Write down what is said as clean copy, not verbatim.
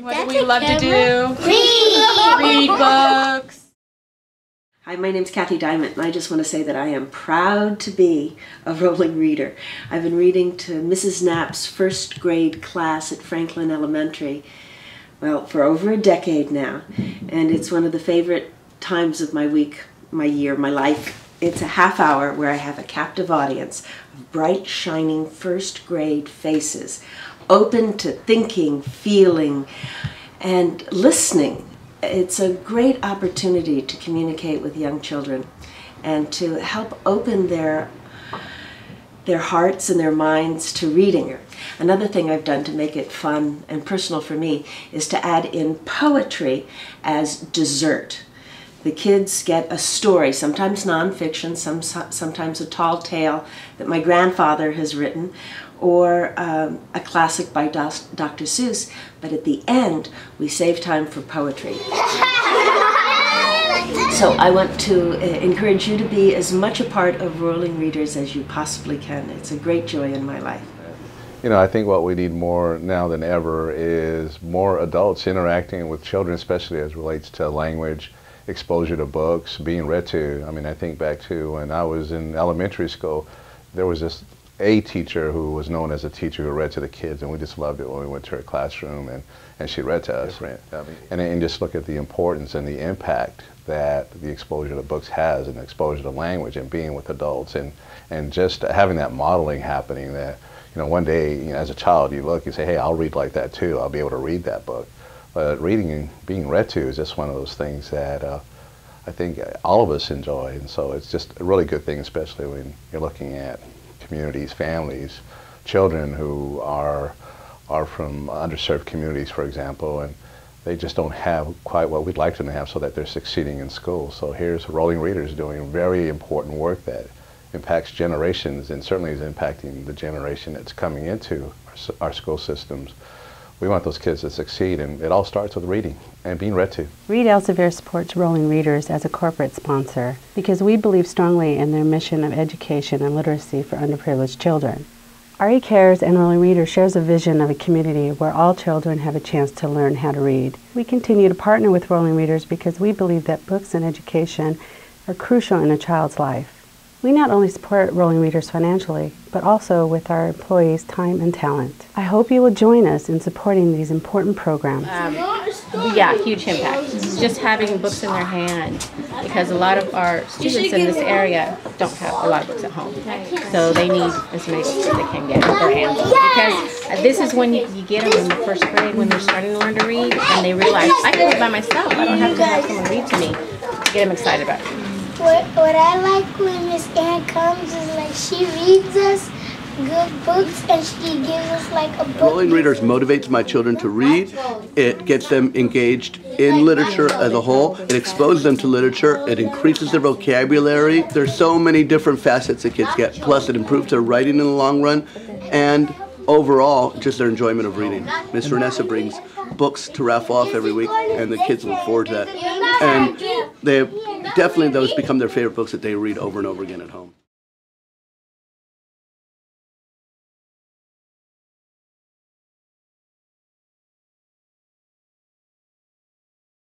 What do we love to do? Read! Read books! Hi, my name's Kathy Diamond, and I just want to say that I am proud to be a rolling reader. I've been reading to Mrs. Knapp's first grade class at Franklin Elementary, well, for over a decade now, and it's one of the favorite times of my week, my year, my life. It's a half hour where I have a captive audience of bright, shining first grade faces, open to thinking, feeling, and listening. It's a great opportunity to communicate with young children and to help open their hearts and their minds to reading. Another thing I've done to make it fun and personal for me is to add in poetry as dessert. The kids get a story, sometimes nonfiction, sometimes a tall tale that my grandfather has written, or a classic by Dr. Seuss, but at the end we save time for poetry. So I want to encourage you to be as much a part of Rolling Readers as you possibly can. It's a great joy in my life. You know, I think what we need more now than ever is more adults interacting with children, especially as it relates to language, exposure to books, being read to. I mean, I think back to when I was in elementary school, there was this teacher who was known as a teacher who read to the kids, and we just loved it when we went to her classroom and she read to us. And just look at the importance and the impact that the exposure to books has, and the exposure to language and being with adults, and just having that modeling happening that, you know, one day, you know, as a child, you look, you say, hey, I'll read like that too. I'll be able to read that book. But reading and being read to is just one of those things that I think all of us enjoy, and so it's just a really good thing, especially when you're looking at communities, families, children who are from underserved communities, for example, and they just don't have quite what we'd like them to have so that they're succeeding in school. So here's Rolling Readers doing very important work that impacts generations, and certainly is impacting the generation that's coming into our school systems. We want those kids to succeed, and it all starts with reading and being read to. Read Elsevier supports Rolling Readers as a corporate sponsor because we believe strongly in their mission of education and literacy for underprivileged children. RE Cares and Rolling Readers shares a vision of a community where all children have a chance to learn how to read. We continue to partner with Rolling Readers because we believe that books and education are crucial in a child's life. We not only support Rolling Readers financially, but also with our employees' time and talent. I hope you will join us in supporting these important programs. Yeah, huge impact. Just having books in their hand, because a lot of our students in this area don't have a lot of books at home. So they need as many books as they can get their hands on. Because this is when you get them in the first grade, when they're starting to learn to read, and they realize, I can read by myself. I don't have to have someone read to me. Get them excited about it. What I like when Miss Ann comes is like she reads us good books and she gives us like a book. Rolling Readers motivates my children to read. It gets them engaged in literature as a whole. It exposes them to literature. It increases their vocabulary. There's so many different facets that kids get. Plus it improves their writing in the long run, and overall just their enjoyment of reading. Miss Renessa brings books to raffle off every week, and the kids look forward to that. And those become their favorite books that they read over and over again at home.